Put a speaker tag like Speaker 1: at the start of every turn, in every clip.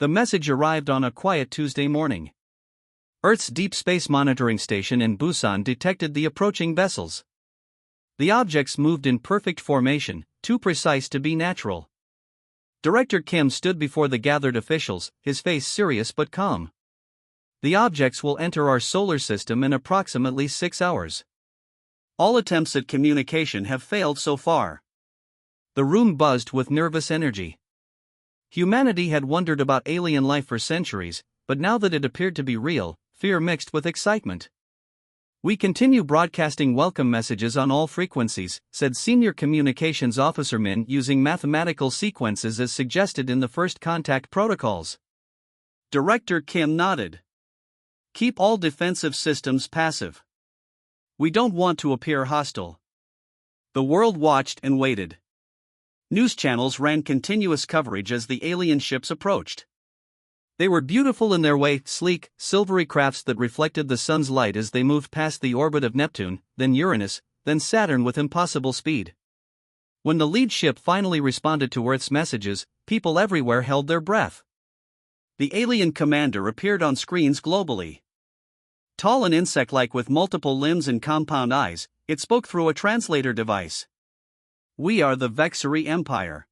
Speaker 1: The message arrived on a quiet Tuesday morning. Earth's Deep Space Monitoring Station in Busan detected the approaching vessels. The objects moved in perfect formation, too precise to be natural. Director Kim stood before the gathered officials, his face serious but calm. The objects will enter our solar system in approximately 6 hours. All attempts at communication have failed so far. The room buzzed with nervous energy. Humanity had wondered about alien life for centuries, but now that it appeared to be real, fear mixed with excitement. "We continue broadcasting welcome messages on all frequencies," said Senior Communications Officer Min, using mathematical sequences as suggested in the first contact protocols. Director Kim nodded. "Keep all defensive systems passive. We don't want to appear hostile." The world watched and waited. News channels ran continuous coverage as the alien ships approached. They were beautiful in their way, sleek, silvery crafts that reflected the sun's light as they moved past the orbit of Neptune, then Uranus, then Saturn with impossible speed. When the lead ship finally responded to Earth's messages, people everywhere held their breath. The alien commander appeared on screens globally. Tall and insect-like with multiple limbs and compound eyes, it spoke through a translator device. "We are the Vexari Empire.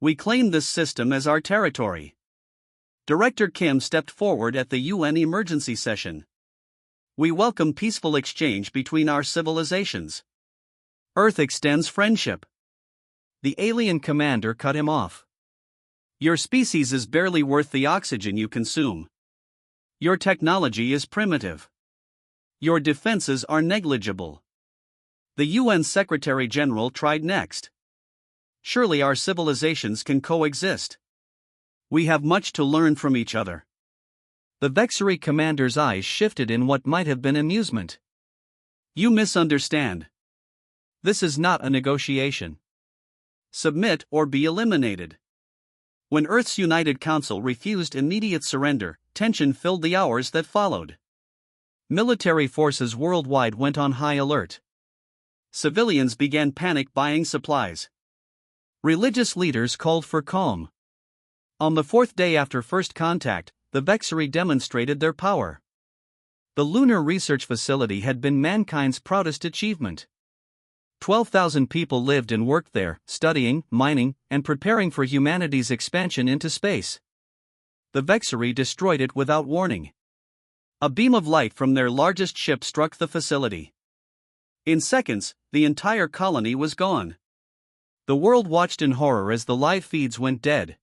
Speaker 1: We claim this system as our territory." Director Kim stepped forward at the UN emergency session. "We welcome peaceful exchange between our civilizations. Earth extends friendship." The alien commander cut him off. "Your species is barely worth the oxygen you consume. Your technology is primitive. Your defenses are negligible." The UN Secretary General tried next. "Surely our civilizations can coexist. We have much to learn from each other." The Vexari commander's eyes shifted in what might have been amusement. "You misunderstand. This is not a negotiation. Submit or be eliminated." When Earth's United Council refused immediate surrender, tension filled the hours that followed. Military forces worldwide went on high alert. Civilians began panic buying supplies. Religious leaders called for calm. On the 4th day after first contact, the Vexari demonstrated their power. The Lunar Research Facility had been mankind's proudest achievement. 12,000 people lived and worked there, studying, mining, and preparing for humanity's expansion into space. The Vexari destroyed it without warning. A beam of light from their largest ship struck the facility. In seconds, the entire colony was gone. The world watched in horror as the live feeds went dead.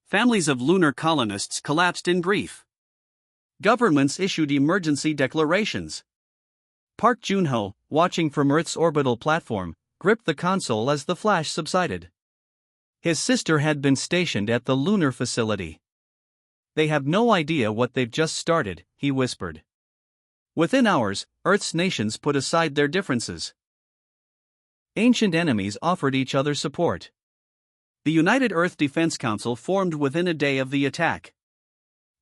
Speaker 1: Families of lunar colonists collapsed in grief. Governments issued emergency declarations. Park Joon-ho, watching from Earth's orbital platform, gripped the console as the flash subsided. His sister had been stationed at the lunar facility. "They have no idea what they've just started," he whispered. Within hours, Earth's nations put aside their differences. Ancient enemies offered each other support. The United Earth Defense Council formed within a day of the attack.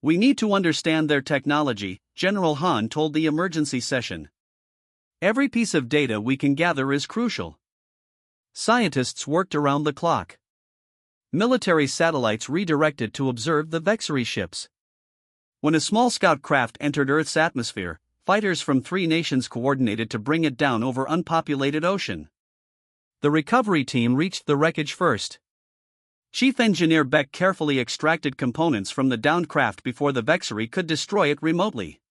Speaker 1: "We need to understand their technology," General Han told the emergency session. "Every piece of data we can gather is crucial." Scientists worked around the clock. Military satellites redirected to observe the Vexari ships. When a small scout craft entered Earth's atmosphere, fighters from 3 nations coordinated to bring it down over unpopulated ocean. The recovery team reached the wreckage first. Chief Engineer Beck carefully extracted components from the downed craft before the Vexari could destroy it remotely.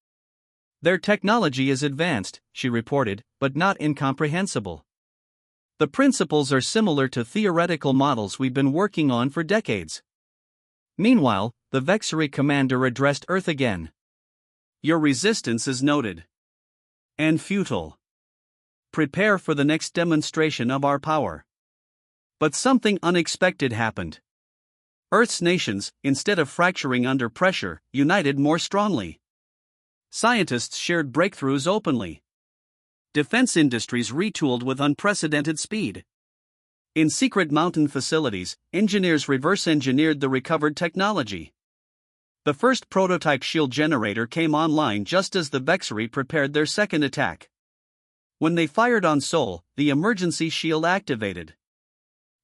Speaker 1: "Their technology is advanced," she reported, "but not incomprehensible. The principles are similar to theoretical models we've been working on for decades." Meanwhile, the Vexari commander addressed Earth again. "Your resistance is noted. And futile. Prepare for the next demonstration of our power." But something unexpected happened. Earth's nations, instead of fracturing under pressure, united more strongly. Scientists shared breakthroughs openly. Defense industries retooled with unprecedented speed. In secret mountain facilities, engineers reverse-engineered the recovered technology. The first prototype shield generator came online just as the Vexari prepared their second attack. When they fired on Seoul, the emergency shield activated.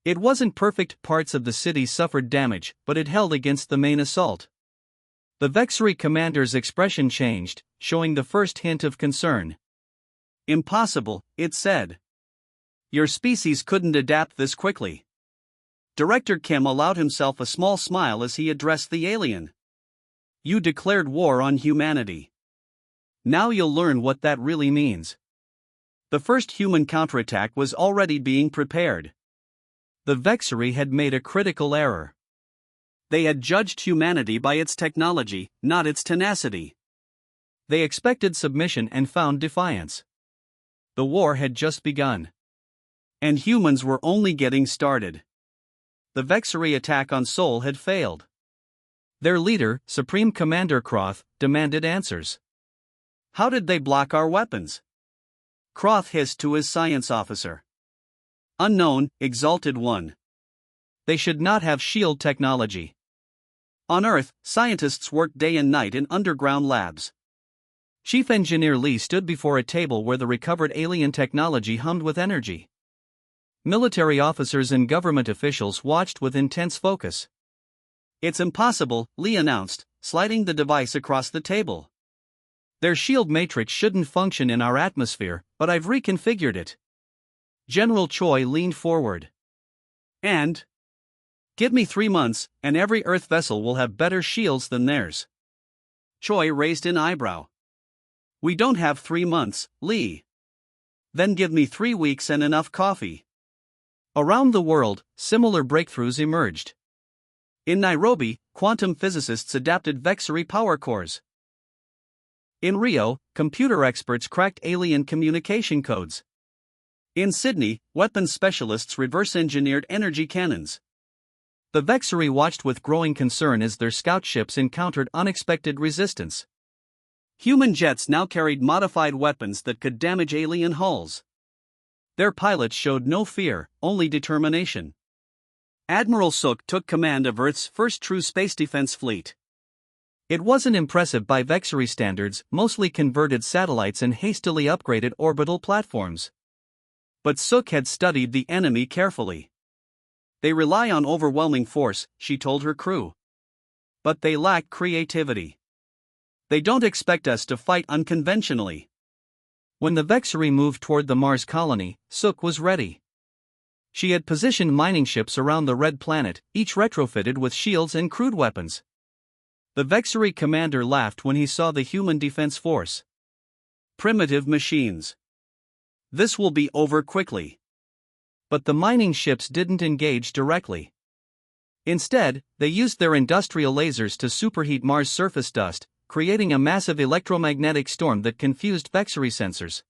Speaker 1: It wasn't perfect, parts of the city suffered damage, but it held against the main assault. The Vexery commander's expression changed, showing the first hint of concern. "Impossible," it said. "Your species couldn't adapt this quickly." Director Kim allowed himself a small smile as he addressed the alien. "You declared war on humanity. Now you'll learn what that really means." The first human counterattack was already being prepared. The Vexery had made a critical error. They had judged humanity by its technology, not its tenacity. They expected submission and found defiance. The war had just begun. And humans were only getting started. The Vexery attack on Seoul had failed. Their leader, Supreme Commander Croth, demanded answers. "How did they block our weapons?" Croth hissed to his science officer. "Unknown, Exalted One. They should not have shield technology." On Earth, scientists worked day and night in underground labs. Chief Engineer Lee stood before a table where the recovered alien technology hummed with energy. Military officers and government officials watched with intense focus. "It's impossible," Lee announced, sliding the device across the table. "Their shield matrix shouldn't function in our atmosphere, but I've reconfigured it." General Choi leaned forward. "And? Give me 3 months, and every Earth vessel will have better shields than theirs." Choi raised an eyebrow. "We don't have 3 months, Lee." "Then give me 3 weeks and enough coffee." Around the world, similar breakthroughs emerged. In Nairobi, quantum physicists adapted Vexery power cores. In Rio, computer experts cracked alien communication codes. In Sydney, weapons specialists reverse-engineered energy cannons. The Vexery watched with growing concern as their scout ships encountered unexpected resistance. Human jets now carried modified weapons that could damage alien hulls. Their pilots showed no fear, only determination. Admiral Suk took command of Earth's first true space defense fleet. It wasn't impressive by Vexery standards, mostly converted satellites and hastily upgraded orbital platforms. But Suk had studied the enemy carefully. "They rely on overwhelming force," she told her crew. "But they lack creativity. They don't expect us to fight unconventionally." When the Vexery moved toward the Mars colony, Suk was ready. She had positioned mining ships around the Red Planet, each retrofitted with shields and crude weapons. The Vexery commander laughed when he saw the human defense force. "Primitive machines. This will be over quickly." But the mining ships didn't engage directly. Instead, they used their industrial lasers to superheat Mars surface dust, creating a massive electromagnetic storm that confused Vexery sensors.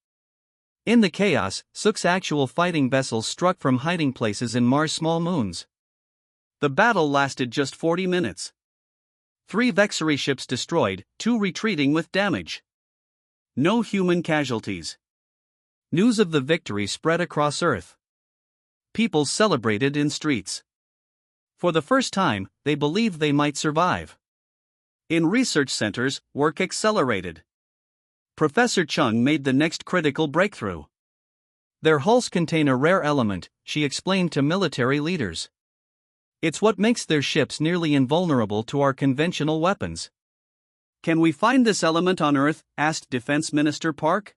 Speaker 1: In the chaos, Suk's actual fighting vessels struck from hiding places in Mars' small moons. The battle lasted just 40 minutes. 3 Vexery ships destroyed, 2 retreating with damage. No human casualties. News of the victory spread across Earth. People celebrated in streets. For the first time, they believed they might survive. In research centers, work accelerated. Professor Chung made the next critical breakthrough. "Their hulls contain a rare element," she explained to military leaders. "It's what makes their ships nearly invulnerable to our conventional weapons." "Can we find this element on Earth?" asked Defense Minister Park.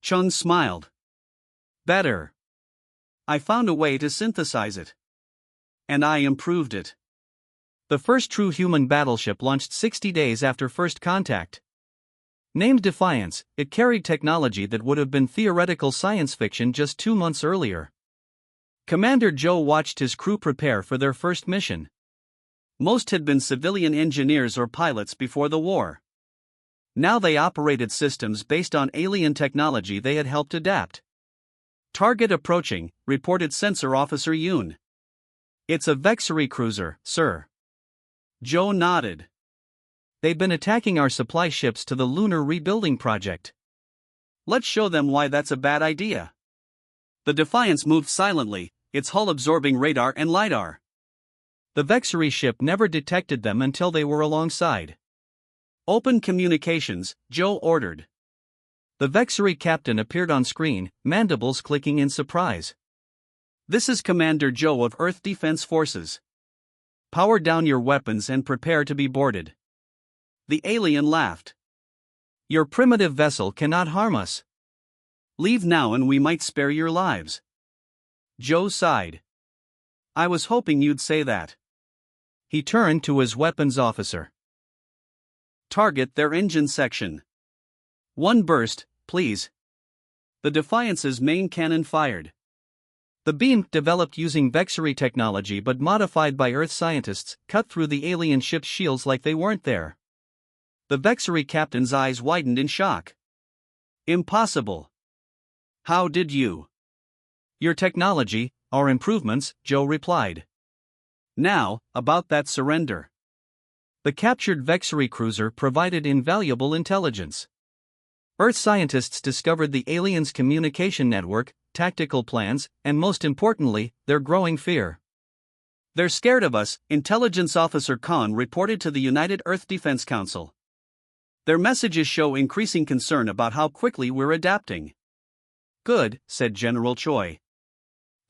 Speaker 1: Chung smiled. "Better. I found a way to synthesize it. And I improved it." The first true human battleship launched 60 days after first contact. Named Defiance, it carried technology that would have been theoretical science fiction just 2 months earlier. Commander Joe watched his crew prepare for their first mission. Most had been civilian engineers or pilots before the war. Now they operated systems based on alien technology they had helped adapt. "Target approaching," reported Sensor Officer Yoon. "It's a Vexery cruiser, sir." Joe nodded. "They've been attacking our supply ships to the lunar rebuilding project." "Let's show them why that's a bad idea." The Defiance moved silently, its hull absorbing radar and LiDAR. The Vexery ship never detected them until they were alongside. "Open communications," Joe ordered. The Vexery captain appeared on screen, mandibles clicking in surprise. This is Commander Joe of Earth Defense Forces. Power down your weapons and prepare to be boarded. The alien laughed. Your primitive vessel cannot harm us. Leave now and we might spare your lives. Joe sighed. I was hoping you'd say that. He turned to his weapons officer. Target their engine section. One burst, please. The Defiance's main cannon fired. The beam, developed using Vexery technology but modified by Earth scientists, cut through the alien ship's shields like they weren't there. The Vexery captain's eyes widened in shock. Impossible. How did you? Your technology, our improvements, Joe replied. Now, about that surrender. The captured Vexery cruiser provided invaluable intelligence. Earth scientists discovered the aliens' communication network, tactical plans, and most importantly, their growing fear. They're scared of us, Intelligence Officer Khan reported to the United Earth Defense Council. Their messages show increasing concern about how quickly we're adapting. Good, said General Choi.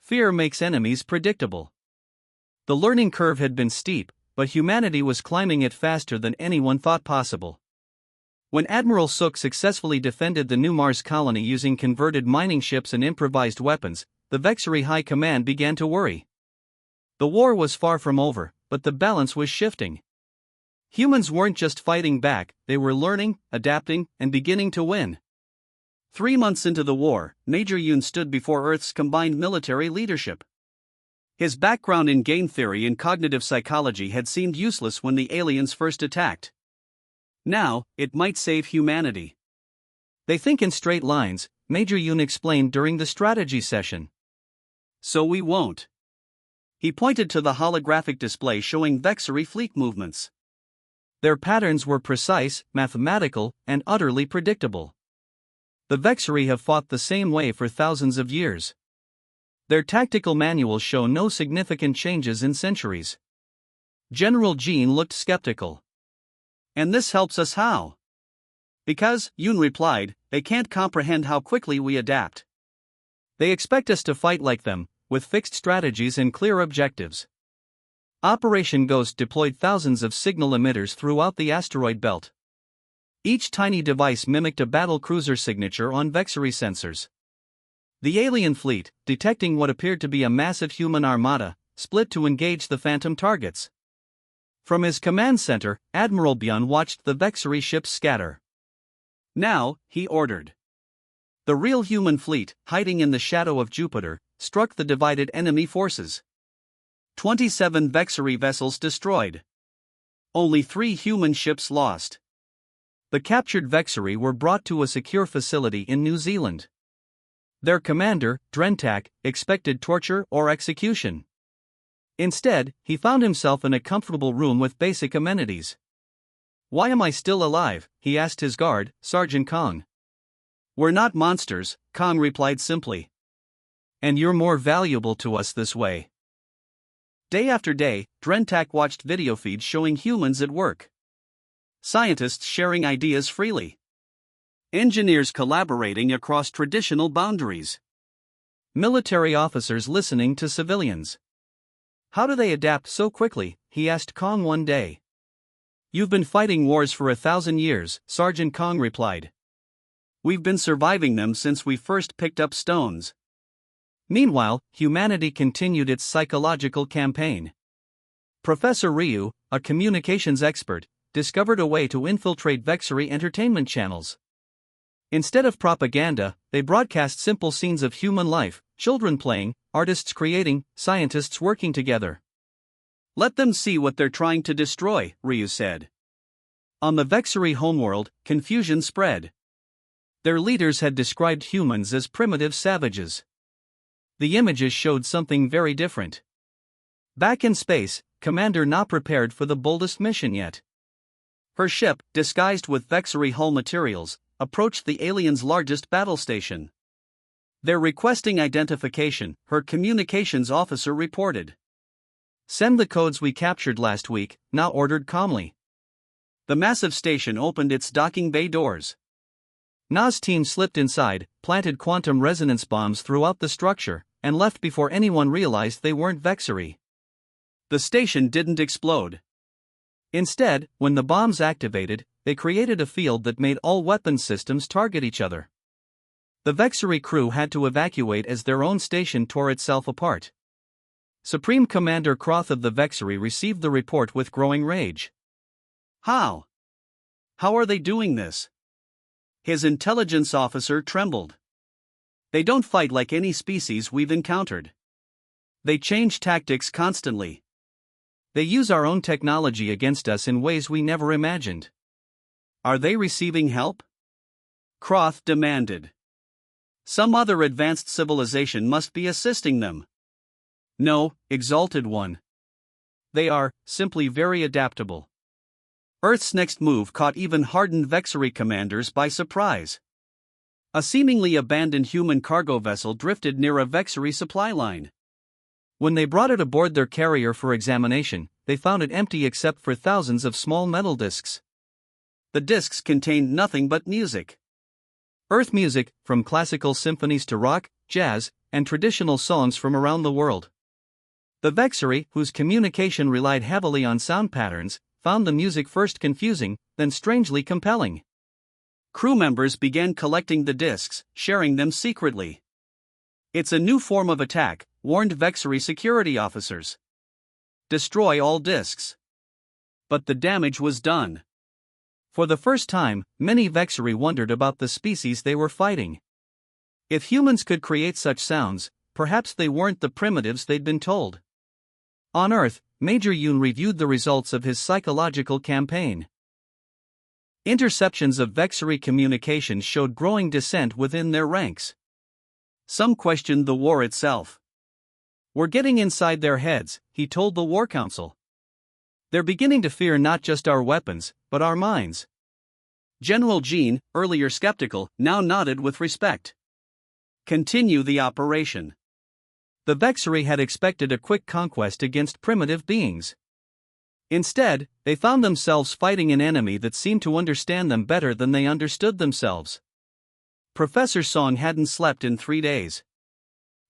Speaker 1: Fear makes enemies predictable. The learning curve had been steep, but humanity was climbing it faster than anyone thought possible. When Admiral Sook successfully defended the new Mars colony using converted mining ships and improvised weapons, the Vexery High Command began to worry. The war was far from over, but the balance was shifting. Humans weren't just fighting back, they were learning, adapting, and beginning to win. 3 months into the war, Major Yoon stood before Earth's combined military leadership. His background in game theory and cognitive psychology had seemed useless when the aliens first attacked. Now, it might save humanity. They think in straight lines, Major Yoon explained during the strategy session. So we won't. He pointed to the holographic display showing Vexery fleet movements. Their patterns were precise, mathematical, and utterly predictable. The Vexery have fought the same way for thousands of years. Their tactical manuals show no significant changes in centuries. General Jean looked skeptical. And this helps us how? Because, Yoon replied, they can't comprehend how quickly we adapt. They expect us to fight like them, with fixed strategies and clear objectives. Operation Ghost deployed thousands of signal emitters throughout the asteroid belt. Each tiny device mimicked a battle cruiser signature on Vexery sensors. The alien fleet, detecting what appeared to be a massive human armada, split to engage the phantom targets. From his command center, Admiral Byun watched the Vexery ships scatter. Now, he ordered. The real human fleet, hiding in the shadow of Jupiter, struck the divided enemy forces. 27 Vexery vessels destroyed. Only 3 human ships lost. The captured Vexery were brought to a secure facility in New Zealand. Their commander, Drentak, expected torture or execution. Instead, he found himself in a comfortable room with basic amenities. Why am I still alive? He asked his guard, Sergeant Kong. We're not monsters, Kong replied simply. And you're more valuable to us this way. Day after day, Drentak watched video feeds showing humans at work. Scientists sharing ideas freely. Engineers collaborating across traditional boundaries. Military officers listening to civilians. How do they adapt so quickly? He asked Kong one day. You've been fighting wars for 1,000 years, Sergeant Kong replied. We've been surviving them since we first picked up stones. Meanwhile, humanity continued its psychological campaign. Professor Ryu, a communications expert, discovered a way to infiltrate Vexery entertainment channels. Instead of propaganda, they broadcast simple scenes of human life, children playing, artists creating, scientists working together. Let them see what they're trying to destroy, Ryu said. On the Vexery homeworld, confusion spread. Their leaders had described humans as primitive savages. The images showed something very different. Back in space, Commander Na prepared for the boldest mission yet. Her ship, disguised with Vexery hull materials, approached the aliens' largest battle station. They're requesting identification, her communications officer reported. Send the codes we captured last week, Na ordered calmly. The massive station opened its docking bay doors. Na's team slipped inside, planted quantum resonance bombs throughout the structure, and left before anyone realized they weren't Vexori. The station didn't explode. Instead, when the bombs activated, they created a field that made all weapons systems target each other. The Vexori crew had to evacuate as their own station tore itself apart. Supreme Commander Croth of the Vexori received the report with growing rage. How? How are they doing this? His intelligence officer trembled. They don't fight like any species we've encountered. They change tactics constantly. They use our own technology against us in ways we never imagined. Are they receiving help? Croth demanded. Some other advanced civilization must be assisting them. No, Exalted One. They are, simply very adaptable. Earth's next move caught even hardened Vexori commanders by surprise. A seemingly abandoned human cargo vessel drifted near a Vexori supply line. When they brought it aboard their carrier for examination, they found it empty except for thousands of small metal discs. The discs contained nothing but music. Earth music, from classical symphonies to rock, jazz, and traditional songs from around the world. The Vexori, whose communication relied heavily on sound patterns, found the music first confusing, then strangely compelling. Crew members began collecting the discs, sharing them secretly. It's a new form of attack, warned Vexori security officers. Destroy all discs. But the damage was done. For the first time, many Vexori wondered about the species they were fighting. If humans could create such sounds, perhaps they weren't the primitives they'd been told. On Earth, Major Yoon reviewed the results of his psychological campaign. Interceptions of Vexori communications showed growing dissent within their ranks. Some questioned the war itself. We're getting inside their heads, he told the War Council. They're beginning to fear not just our weapons, but our minds. General Jean, earlier skeptical, now nodded with respect. Continue the operation. The Vexori had expected a quick conquest against primitive beings. Instead, they found themselves fighting an enemy that seemed to understand them better than they understood themselves. Professor Song hadn't slept in 3 days.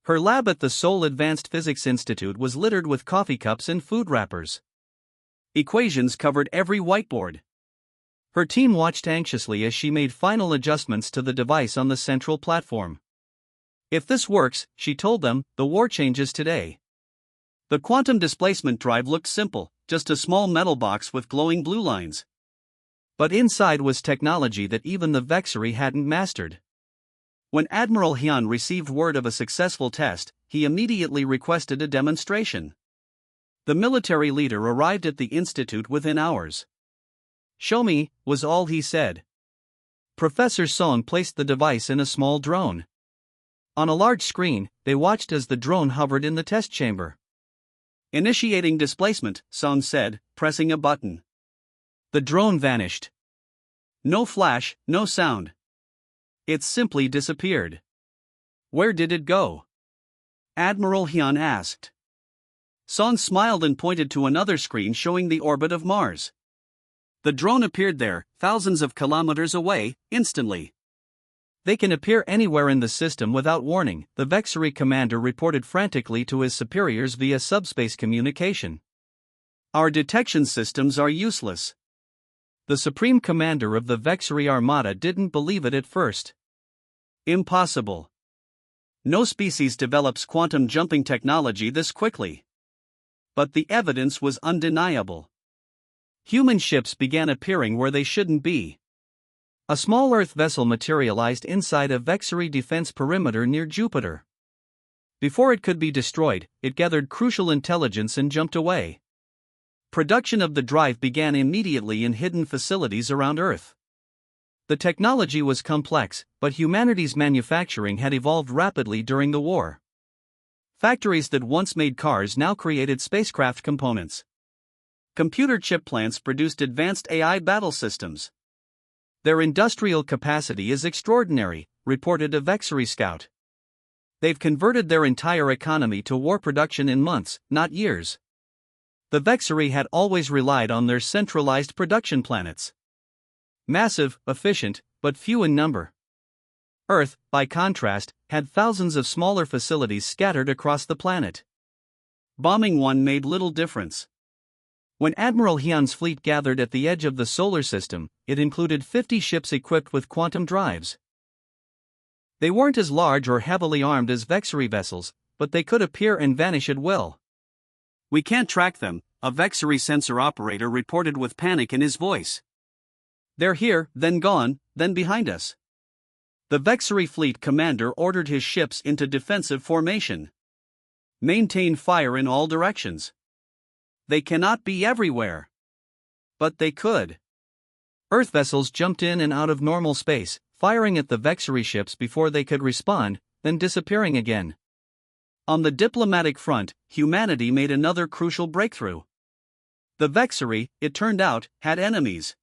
Speaker 1: Her lab at the Seoul Advanced Physics Institute was littered with coffee cups and food wrappers. Equations covered every whiteboard. Her team watched anxiously as she made final adjustments to the device on the central platform. If this works, she told them, the war changes today. The quantum displacement drive looked simple, just a small metal box with glowing blue lines. But inside was technology that even the Vexori hadn't mastered. When Admiral Hyun received word of a successful test, he immediately requested a demonstration. The military leader arrived at the institute within hours. "Show me," was all he said. Professor Song placed the device in a small drone. On a large screen, they watched as the drone hovered in the test chamber. Initiating displacement, Song said, pressing a button. The drone vanished. No flash, no sound. It simply disappeared. Where did it go? Admiral Hyun asked. Song smiled and pointed to another screen showing the orbit of Mars. The drone appeared there, thousands of kilometers away, instantly. They can appear anywhere in the system without warning, the Vexori commander reported frantically to his superiors via subspace communication. Our detection systems are useless. The supreme commander of the Vexori Armada didn't believe it at first. Impossible. No species develops quantum jumping technology this quickly. But the evidence was undeniable. Human ships began appearing where they shouldn't be. A small Earth vessel materialized inside a Vexori defense perimeter near Jupiter. Before it could be destroyed, it gathered crucial intelligence and jumped away. Production of the drive began immediately in hidden facilities around Earth. The technology was complex, but humanity's manufacturing had evolved rapidly during the war. Factories that once made cars now created spacecraft components. Computer chip plants produced advanced AI battle systems. Their industrial capacity is extraordinary, reported a Vexori scout. They've converted their entire economy to war production in months, not years. The Vexori had always relied on their centralized production planets. Massive, efficient, but few in number. Earth, by contrast, had thousands of smaller facilities scattered across the planet. Bombing one made little difference. When Admiral Hyun's fleet gathered at the edge of the solar system, it included 50 ships equipped with quantum drives. They weren't as large or heavily armed as Vexery vessels, but they could appear and vanish at will. "We can't track them," a Vexery sensor operator reported with panic in his voice. "They're here, then gone, then behind us." The Vexery fleet commander ordered his ships into defensive formation. "Maintain fire in all directions. They cannot be everywhere." But they could. Earth vessels jumped in and out of normal space, firing at the Vexery ships before they could respond, then disappearing again. On the diplomatic front, humanity made another crucial breakthrough. The Vexery, it turned out, had enemies.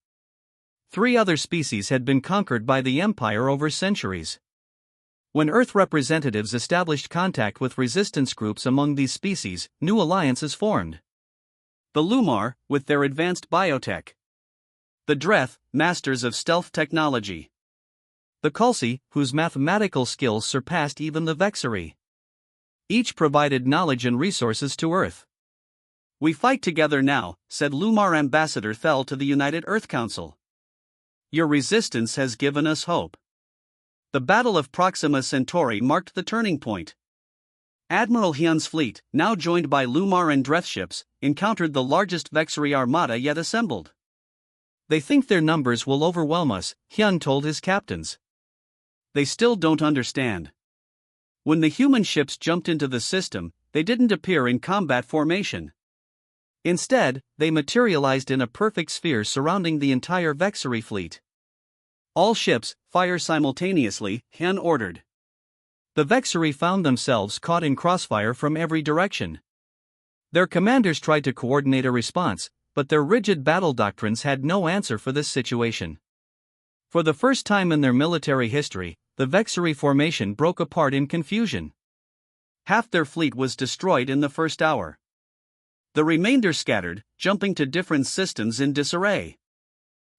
Speaker 1: 3 other species had been conquered by the Empire over centuries. When Earth representatives established contact with resistance groups among these species, new alliances formed. The Lumar, with their advanced biotech. The Dreth, masters of stealth technology. The Kulsi, whose mathematical skills surpassed even the Vexery. Each provided knowledge and resources to Earth. "We fight together now," said Lumar Ambassador Thel to the United Earth Council. "Your resistance has given us hope." The Battle of Proxima Centauri marked the turning point. Admiral Hyun's fleet, now joined by Lumar and Dreth ships, encountered the largest Vexery armada yet assembled. "They think their numbers will overwhelm us," Hyun told his captains. "They still don't understand. When the human ships jumped into the system, they didn't appear in combat formation. Instead, they materialized in a perfect sphere surrounding the entire Vexery fleet. All ships, fire simultaneously," Hyun ordered. The Vexery found themselves caught in crossfire from every direction. Their commanders tried to coordinate a response, but their rigid battle doctrines had no answer for this situation. For the first time in their military history, the Vexery formation broke apart in confusion. Half their fleet was destroyed in the first hour. The remainder scattered, jumping to different systems in disarray.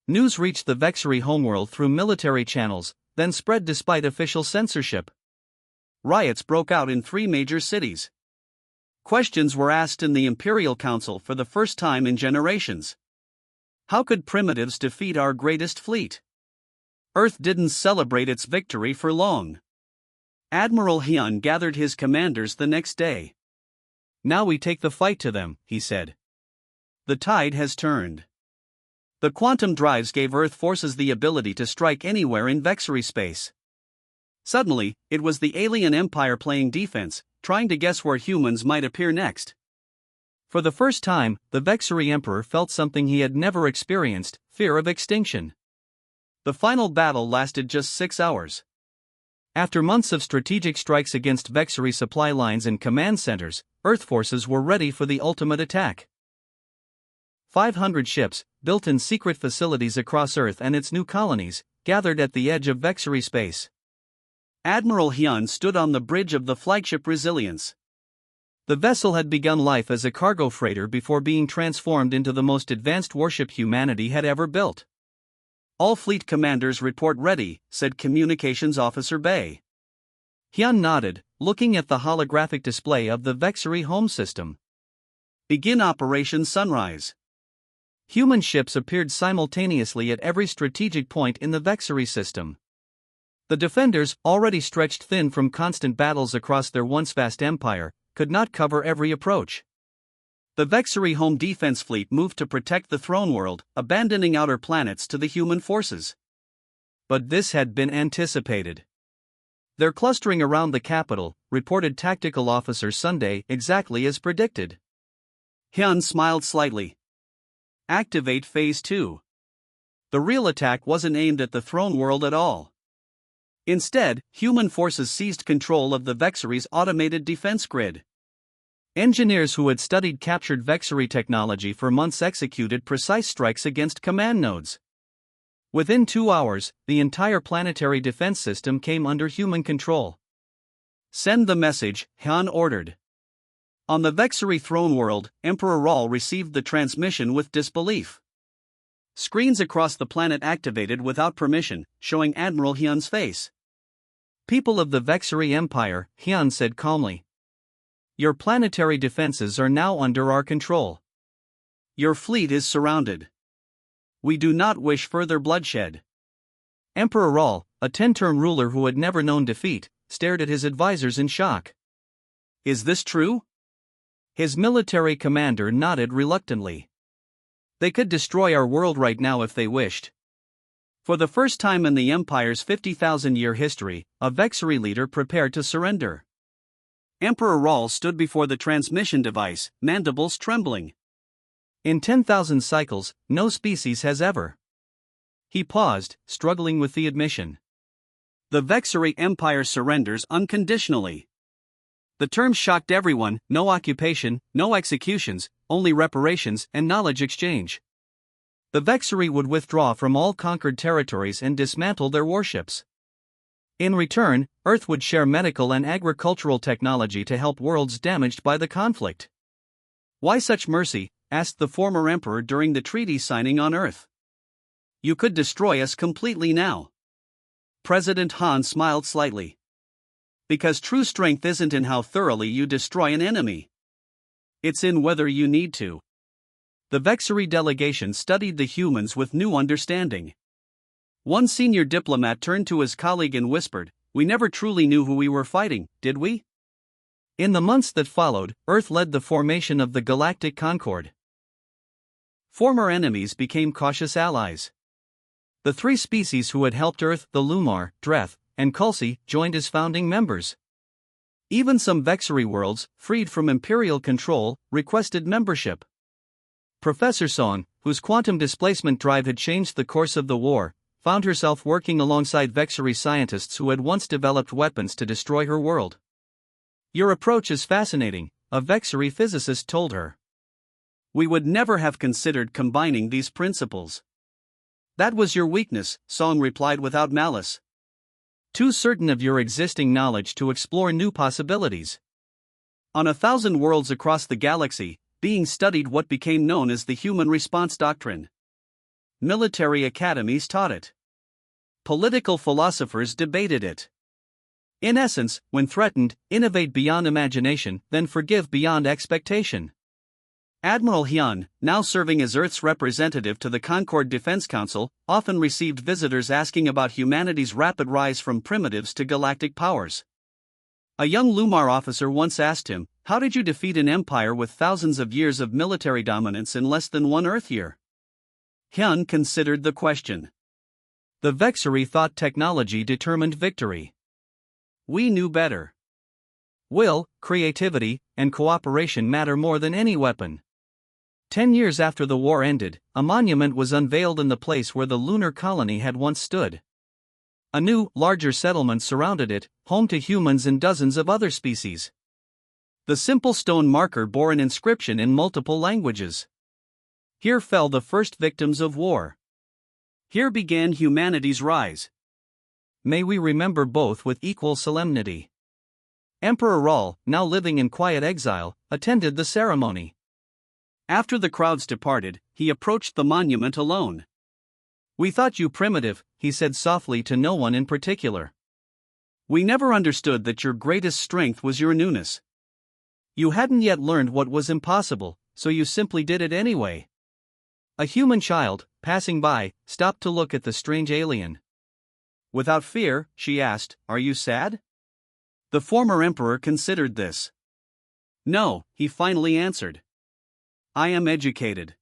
Speaker 1: News reached the Vexery homeworld through military channels, then spread despite official censorship. Riots broke out in 3 major cities. Questions were asked in the Imperial Council for the first time in generations. How could primitives defeat our greatest fleet? Earth didn't celebrate its victory for long. Admiral Hyun gathered his commanders the next day. "Now we take the fight to them," he said. "The tide has turned." The quantum drives gave Earth forces the ability to strike anywhere in Vexery space. Suddenly, it was the alien empire playing defense, trying to guess where humans might appear next. For the first time, the Vexery Emperor felt something he had never experienced: fear of extinction. The final battle lasted just 6 hours. After months of strategic strikes against Vexery supply lines and command centers, Earth forces were ready for the ultimate attack. 500 ships, built in secret facilities across Earth and its new colonies, gathered at the edge of Vexery space. Admiral Hyun stood on the bridge of the flagship Resilience. The vessel had begun life as a cargo freighter before being transformed into the most advanced warship humanity had ever built. "All fleet commanders report ready," said Communications Officer Bay. Hyun nodded, looking at the holographic display of the Vexery home system. "Begin Operation Sunrise." Human ships appeared simultaneously at every strategic point in the Vexery system. The defenders, already stretched thin from constant battles across their once vast empire, could not cover every approach. The Vexery home defense fleet moved to protect the throne world, abandoning outer planets to the human forces. But this had been anticipated. "They're clustering around the capital," reported Tactical Officer Sunday, exactly as predicted. Hyun smiled slightly. "Activate Phase 2. The real attack wasn't aimed at the throne world at all. Instead, human forces seized control of the Vexery's automated defense grid. Engineers who had studied captured Vexery technology for months executed precise strikes against command nodes. Within 2 hours, the entire planetary defense system came under human control. "Send the message," Han ordered. On the Vexery throne world, Emperor Raul received the transmission with disbelief. Screens across the planet activated without permission, showing Admiral Hyun's face. People of the Vexari Empire, Hyun said calmly. Your planetary defenses are now under our control. Your fleet is surrounded. We do not wish further bloodshed. Emperor Raul, a 10-term ruler who had never known defeat, stared at his advisors in shock. Is this true? His military commander nodded reluctantly. They could destroy our world right now if they wished. For the first time in the Empire's 50,000-year history, a Vexari leader prepared to surrender. Emperor Raul stood before the transmission device, mandibles trembling. In 10,000 cycles, no species has ever. He paused, struggling with the admission. The Vexari Empire surrenders unconditionally. The term shocked everyone: no occupation, no executions, only reparations and knowledge exchange. The Vexari would withdraw from all conquered territories and dismantle their warships. In return, Earth would share medical and agricultural technology to help worlds damaged by the conflict. Why such mercy? Asked the former emperor during the treaty signing on Earth. You could destroy us completely now. President Han smiled slightly. Because true strength isn't in how thoroughly you destroy an enemy. It's in whether you need to. The Vexari delegation studied the humans with new understanding. One senior diplomat turned to his colleague and whispered, "We never truly knew who we were fighting, did we?" In the months that followed, Earth led the formation of the Galactic Concord. Former enemies became cautious allies. The three species who had helped Earth, the Lumar, Dreth, and Kulsi, joined as founding members. Even some Vexari worlds, freed from Imperial control, requested membership. Professor Song, whose quantum displacement drive had changed the course of the war, found herself working alongside Vexari scientists who had once developed weapons to destroy her world. Your approach is fascinating, a Vexari physicist told her. We would never have considered combining these principles. That was your weakness, Song replied without malice. Too certain of your existing knowledge to explore new possibilities. On 1,000 worlds across the galaxy, being studied what became known as the Human Response Doctrine. Military academies taught it. Political philosophers debated it. In essence, when threatened, innovate beyond imagination, then forgive beyond expectation. Admiral Hyun, now serving as Earth's representative to the Concord Defense Council, often received visitors asking about humanity's rapid rise from primitives to galactic powers. A young Lumar officer once asked him, "How did you defeat an empire with thousands of years of military dominance in less than one Earth year?" Hyun considered the question. The Vexari thought technology determined victory. We knew better. Will, creativity, and cooperation matter more than any weapon. 10 years after the war ended, a monument was unveiled in the place where the lunar colony had once stood. A new, larger settlement surrounded it, home to humans and dozens of other species. The simple stone marker bore an inscription in multiple languages. Here fell the first victims of war. Here began humanity's rise. May we remember both with equal solemnity. Emperor Raul, now living in quiet exile, attended the ceremony. After the crowds departed, he approached the monument alone. "We thought you primitive," he said softly to no one in particular. "We never understood that your greatest strength was your newness. You hadn't yet learned what was impossible, so you simply did it anyway." A human child, passing by, stopped to look at the strange alien. Without fear, she asked, "Are you sad?" The former emperor considered this. "No," he finally answered. "I am educated."